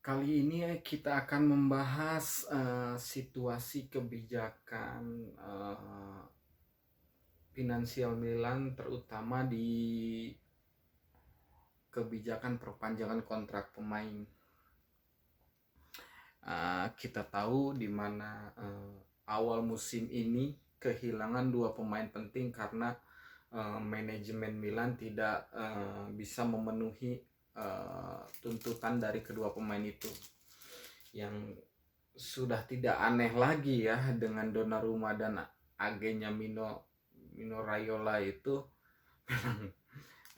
Kali ini kita akan membahas situasi kebijakan finansial Milan, terutama di kebijakan perpanjangan kontrak pemain. Kita tahu di mana awal musim ini kehilangan dua pemain penting karena manajemen Milan tidak bisa memenuhi tuntutan dari kedua pemain itu, yang sudah tidak aneh lagi ya dengan Donnarumma dan agennya Mino Raiola itu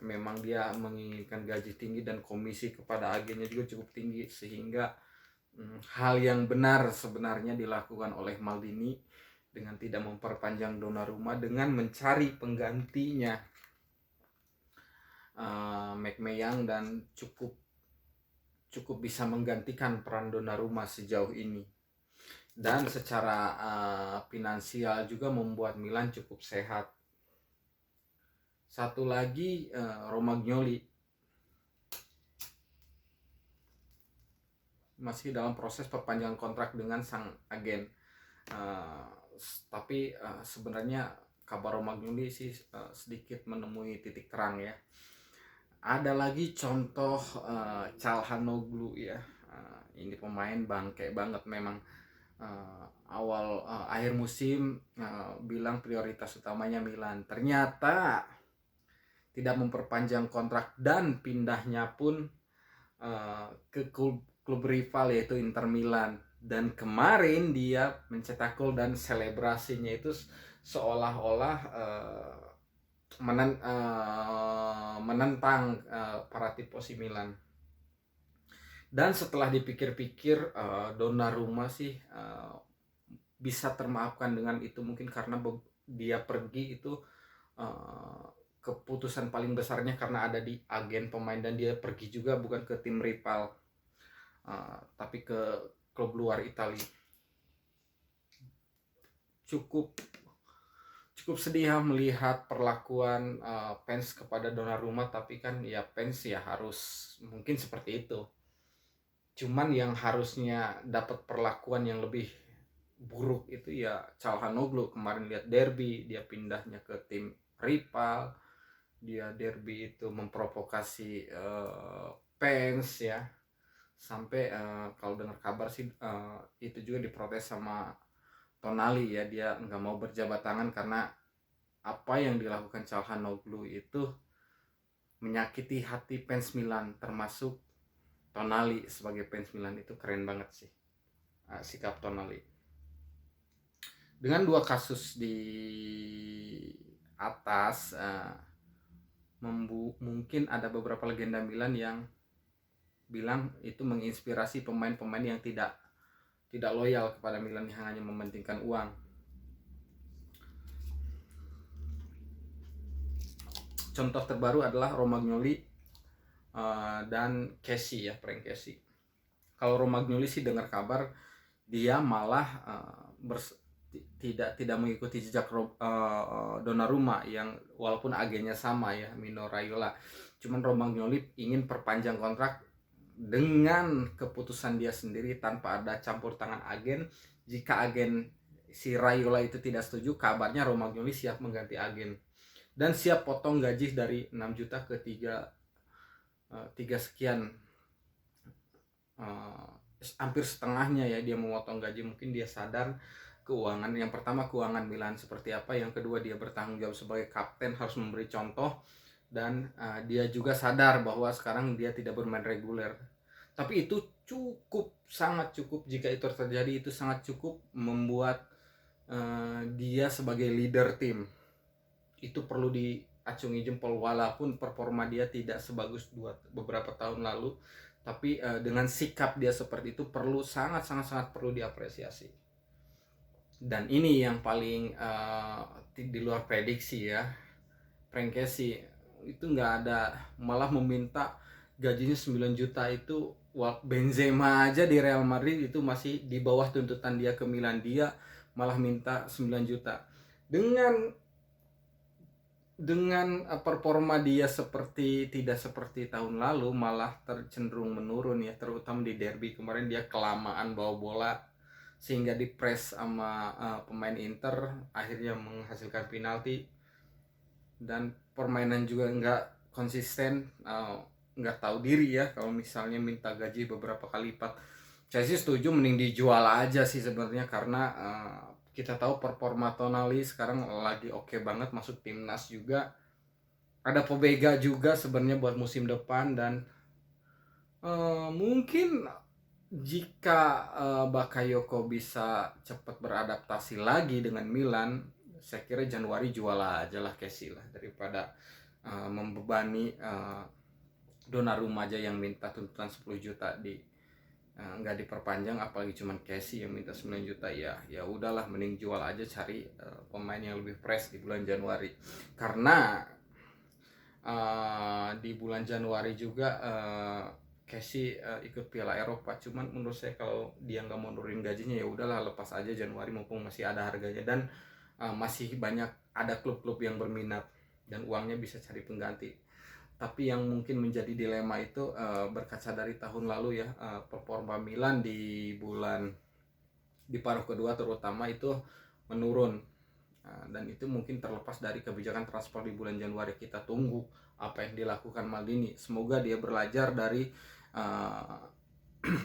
memang dia menginginkan gaji tinggi dan komisi kepada agennya juga cukup tinggi, sehingga hal yang benar sebenarnya dilakukan oleh Maldini dengan tidak memperpanjang Donnarumma dengan mencari penggantinya Maikmeyang, dan cukup bisa menggantikan peran Donnarumma sejauh ini. Dan secara finansial juga membuat Milan cukup sehat. Satu lagi, Romagnoli masih dalam proses perpanjangan kontrak dengan sang agen. Tapi sebenarnya kabar Romagnoli sih sedikit menemui titik terang ya. Ada lagi contoh Calhanoglu ya. Ini pemain bangke banget memang. Akhir musim bilang prioritas utamanya Milan. Ternyata tidak memperpanjang kontrak dan pindahnya pun ke klub rival yaitu Inter Milan. Dan kemarin dia mencetak gol dan selebrasinya itu seolah-olah menentang para tifosi Milan. Dan setelah dipikir-pikir, Donnarumma sih bisa termaafkan dengan itu, mungkin karena dia pergi itu keputusan paling besarnya karena ada di agen pemain, dan dia pergi juga bukan ke tim rival tapi ke klub luar Italia. Cukup sedih melihat perlakuan fans kepada Donnarumma, tapi kan ya fans ya harus mungkin seperti itu. Cuman yang harusnya dapat perlakuan yang lebih buruk itu ya Calhanoglu. Kemarin lihat derby, dia pindahnya ke tim rival, dia derby itu memprovokasi fans ya, sampai kalau dengar kabar sih itu juga diprotes sama Tonali ya, dia nggak mau berjabat tangan karena apa yang dilakukan Calhanoglu itu menyakiti hati fans Milan, termasuk Tonali. Sebagai fans Milan itu keren banget sih sikap Tonali. Dengan dua kasus di atas, mungkin ada beberapa legenda Milan yang bilang itu menginspirasi pemain-pemain yang tidak loyal kepada Milan, yang hanya mementingkan uang. Contoh terbaru adalah Romagnoli dan Kessie ya, Frank Kessie. Kalau Romagnoli sih dengar kabar dia malah tidak mengikuti jejak Donnarumma, yang walaupun agennya sama ya, Mino Raiola. Cuman Romagnoli ingin perpanjang kontrak dengan keputusan dia sendiri tanpa ada campur tangan agen. Jika agen si Raiola itu tidak setuju, kabarnya Romagnoli siap mengganti agen dan siap potong gaji dari 6 juta ke 3 sekian, hampir setengahnya ya dia memotong gaji. Mungkin dia sadar keuangan, yang pertama keuangan Milan seperti apa, yang kedua dia bertanggung jawab sebagai kapten, harus memberi contoh, dan dia juga sadar bahwa sekarang dia tidak bermain reguler. Tapi itu sangat cukup, jika itu terjadi itu sangat cukup membuat dia sebagai leader tim itu perlu diacungi jempol. Walaupun performa dia tidak sebagus beberapa tahun lalu, tapi dengan sikap dia seperti itu sangat perlu diapresiasi. Dan ini yang paling di luar prediksi ya, Frank Kessie itu nggak ada, malah meminta gajinya 9 juta. Itu Benzema aja di Real Madrid itu masih di bawah tuntutan dia ke Milan, dia malah minta 9 juta. Dengan dengan performa dia tidak seperti tahun lalu, malah cenderung menurun ya, terutama di derby kemarin dia kelamaan bawa bola sehingga dipres sama pemain Inter, akhirnya menghasilkan penalti, dan permainan juga nggak konsisten, nggak tahu diri ya kalau misalnya minta gaji beberapa kali lipat. Saya sih setuju mending dijual aja sih sebenarnya, karena kita tahu performa Tonali sekarang lagi oke banget, masuk timnas juga. Ada Pobega juga sebenarnya buat musim depan, dan mungkin jika Bakayoko bisa cepat beradaptasi lagi dengan Milan, saya kira Januari jual aja lah Kessie lah, daripada membebani Donnarumma aja yang minta tuntutan 10 juta nggak diperpanjang, apalagi cuman Kessie yang minta 9 juta. Ya udahlah, mending jual aja, cari pemain yang lebih fresh di bulan Januari. Karena di bulan Januari juga Kessie ikut Piala Eropa, cuman menurut saya kalau dia nggak mau nurunin gajinya ya udahlah, lepas aja Januari mumpung masih ada harganya, dan masih banyak ada klub-klub yang berminat dan uangnya bisa cari pengganti. Tapi yang mungkin menjadi dilema itu berkaca dari tahun lalu ya, performa Milan di paruh kedua terutama itu menurun. Dan itu mungkin terlepas dari kebijakan transfer di bulan Januari. Kita tunggu apa yang dilakukan Maldini. Semoga dia belajar dari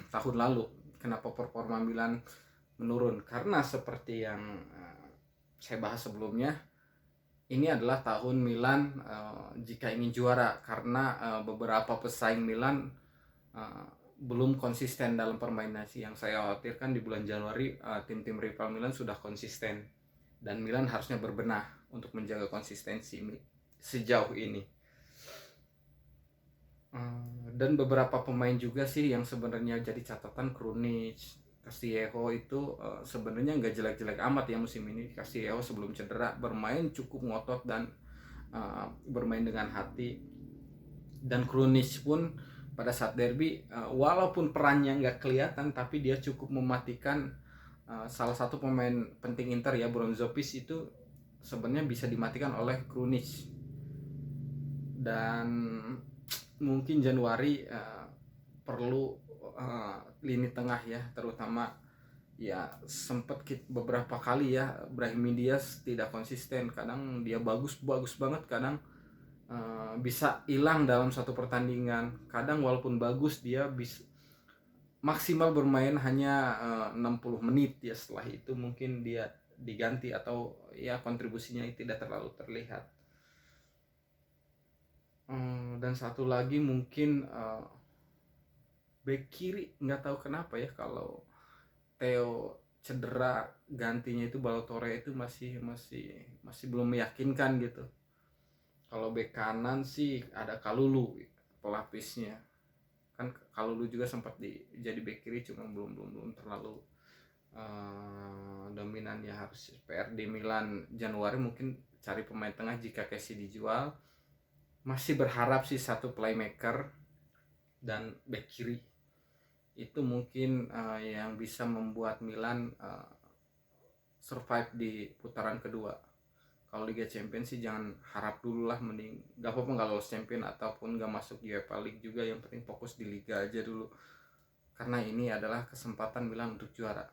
tahun lalu kenapa performa Milan menurun. Karena seperti yang saya bahas sebelumnya, ini adalah tahun Milan jika ingin juara, karena beberapa pesaing Milan belum konsisten dalam permainan. Yang saya khawatirkan di bulan Januari tim-tim rival Milan sudah konsisten, dan Milan harusnya berbenah untuk menjaga konsistensi sejauh ini. Dan beberapa pemain juga sih yang sebenarnya jadi catatan, Krunic, Castillejo itu sebenarnya nggak jelek-jelek amat ya musim ini. Castillejo sebelum cedera bermain cukup ngotot dan bermain dengan hati. Dan Krunic pun pada saat derby walaupun perannya nggak kelihatan, tapi dia cukup mematikan salah satu pemain penting Inter ya, Brozovic, itu sebenarnya bisa dimatikan oleh Krunic. Dan mungkin Januari perlu lini tengah ya, terutama ya sempat beberapa kali ya Brahim Diaz tidak konsisten, kadang dia bagus banget, kadang bisa hilang dalam satu pertandingan, kadang walaupun bagus dia bisa maksimal bermain hanya 60 menit ya, setelah itu mungkin dia diganti atau ya kontribusinya tidak terlalu terlihat. Dan satu lagi mungkin bek kiri, nggak tahu kenapa ya kalau Theo cedera gantinya itu Balotore itu masih belum meyakinkan gitu. Kalau bek kanan sih ada Kalulu pelapisnya, kan Kalulu juga sempat jadi bek kiri, cuma belum terlalu dominan ya. Harus PR di Milan Januari mungkin cari pemain tengah jika Kessie dijual. Masih berharap sih satu playmaker dan bek kiri, itu mungkin yang bisa membuat Milan survive di putaran kedua. Kalau Liga Champions sih jangan harap dulu lah, mending gak apa-apa nggak lolos Champion ataupun gak masuk UEFA League juga, yang penting fokus di Liga aja dulu, karena ini adalah kesempatan Milan untuk juara.